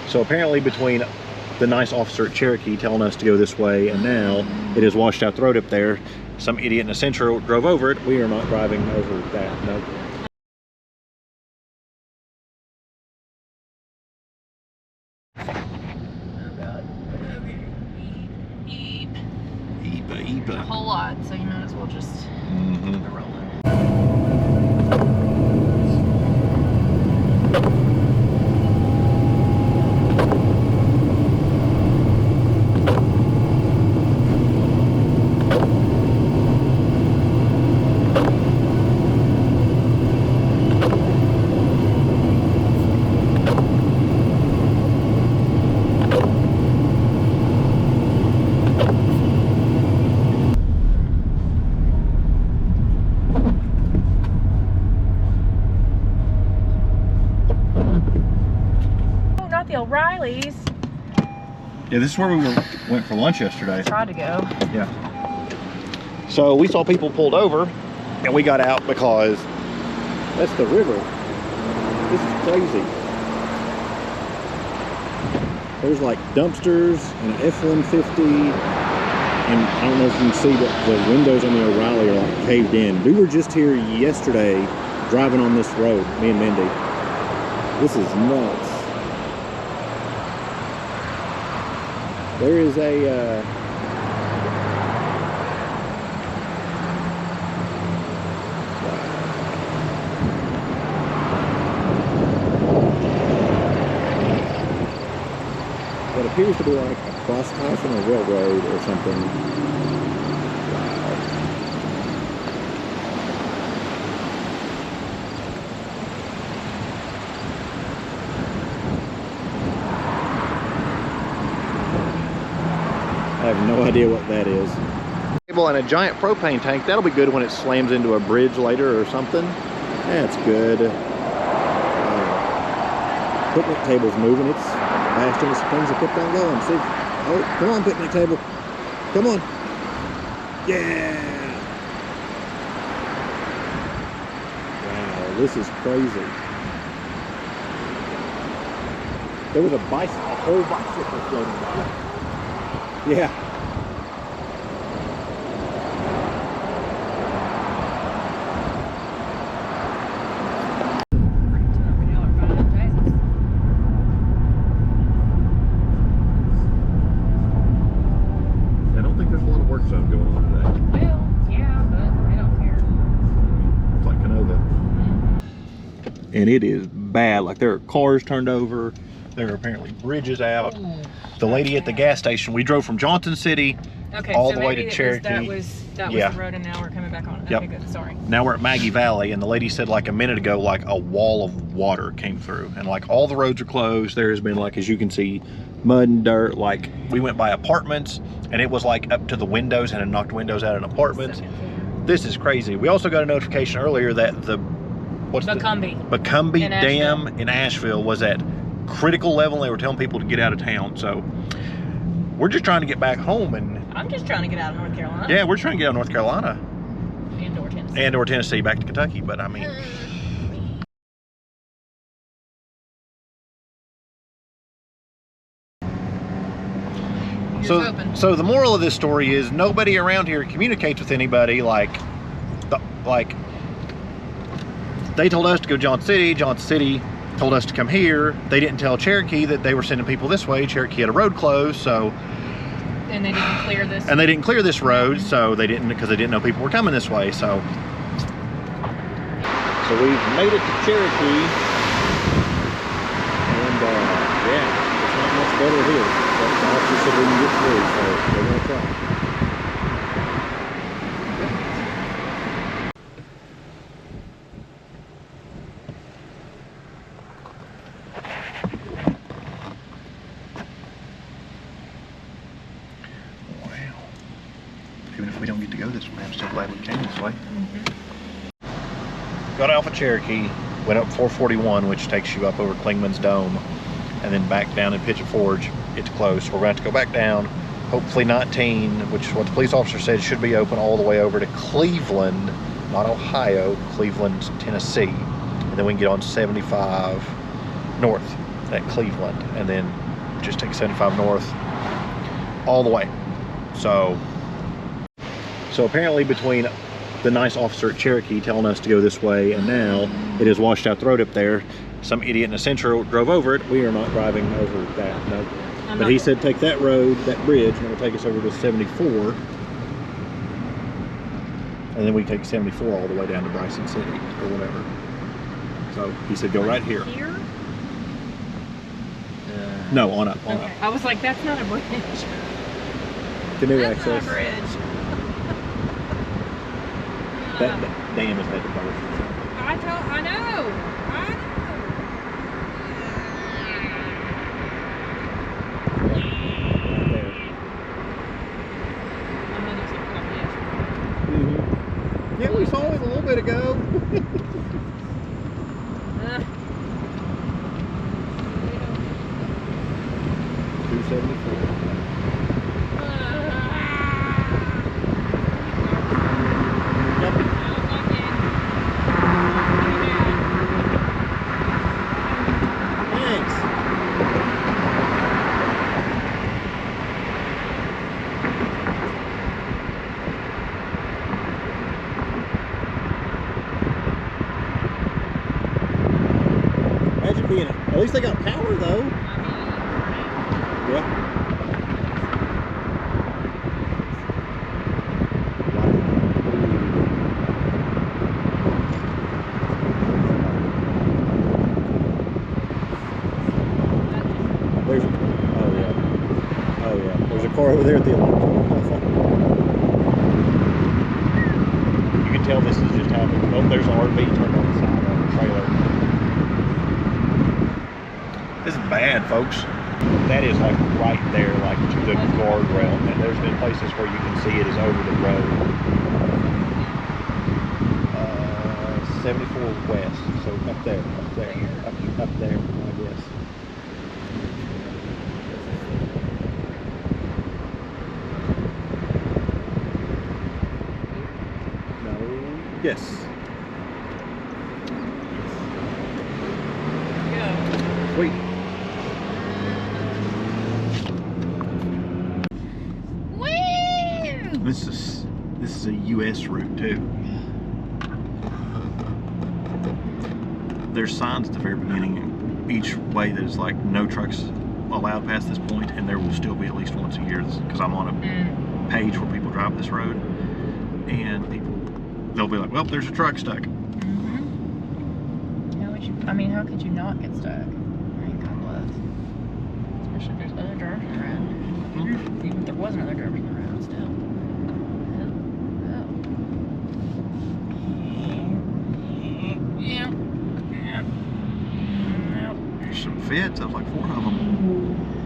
So apparently between the nice officer at Cherokee telling us to go this way and now it is washed out the road up there, some idiot in a Sentra drove over it. We are not driving over that, no. A whole lot, so you might as well just keep it rolling. The O'Reilly's. Yeah, this is where we went for lunch yesterday. Tried to go. Yeah. So we saw people pulled over and we got out because that's the river. This is crazy. There's like dumpsters and an F-150, and I don't know if you can see that the windows on the O'Reilly are like caved in. We were just here yesterday driving on this road, me and Mindy. This is nuts. There is a what appears to be like a cross tie from a railroad or something. Wow. I have no idea what that is. And a giant propane tank, that'll be good when it slams into a bridge later or something. That's good. Picnic table's moving. It's bastion some things to put down going. See? Oh, come on, picnic table. Come on. Yeah. Wow, this is crazy. There was a whole bicycle floating by. Yeah. I don't think there's a lot of work zone going on today. Well, yeah, but I don't care. It's like Canova. And it is bad. Like there are cars turned over. There are apparently bridges out. Ooh, the lady at the gas station, we drove from Johnson City all the way to Cherokee. That was the road, and now we're coming back on it. Yep. Okay, good. Sorry. Now we're at Maggie Valley, and the lady said like a minute ago, like a wall of water came through, and like all the roads are closed. There has been, like, as you can see, mud and dirt. Like we went by apartments, and it was like up to the windows, and it knocked windows out in apartments. This is crazy. We also got a notification earlier that the Bucumby Dam in Asheville was at critical level. They were telling people to get out of town. So we're just trying to get back home, and I'm just trying to get out of North Carolina. Yeah, we're trying to get out of North Carolina and/or Tennessee. And/or Tennessee, back to Kentucky. But I mean, so the moral of this story is nobody around here communicates with anybody. Like they told us to go to Johnson City. Johnson City told us to come here. They didn't tell Cherokee that they were sending people this way. Cherokee had a road closed, so. And they didn't clear this. And they didn't clear this road, so they didn't, because they didn't know people were coming this way. So we've made it to Cherokee, and yeah, it's not much better here. But the officer said we can get through, so we're gonna try. Even if we don't get to go this way, I'm still glad we came this way. Got off of Cherokee, went up 441, which takes you up over Klingman's Dome, and then back down in Pigeon Forge. It's closed, so we're going to have to go back down. Hopefully 19, which is what the police officer said, should be open all the way over to Cleveland, not Ohio, Cleveland, Tennessee. And then we can get on 75 north. at Cleveland, and then just take 75 north all the way. So apparently between the nice officer at Cherokee telling us to go this way, and now it has washed out the road up there. Some idiot in a Central drove over it. We are not driving over that, no. But he said take that road, that bridge, and it will take us over to 74. And then we take 74 all the way down to Bryson City or whatever. So he said go right here. Here? No, on up, on Okay. up. I was like, that's not a bridge. Canoe That's access. not a bridge. That dam has had to burst. I know. I know. Yeah, we saw it a little bit ago. 274. Imagine being, at least they got power though. Yeah. There's, oh yeah. Oh yeah. There's a car over there at the electric. You can tell this has just happened. Oh, there's an RV turned on the side of the trailer. This is bad, folks. That is like right there, like to the guardrail. And there's been places where you can see it is over the road. 74 west, so up there, up there, I guess. No, yes. Sweet. Woo! This is a U.S. route too. There's signs at the very beginning each way that is like no trucks allowed past this point, and there will still be at least once a year, because I'm on a page where people drive this road, and they'll be like, well, there's a truck stuck. I mean, how could you not get stuck? I mean, God bless. Especially if there's other drivers around. Even if there wasn't other drivers around, still. There's some fits. I was like 4 of them.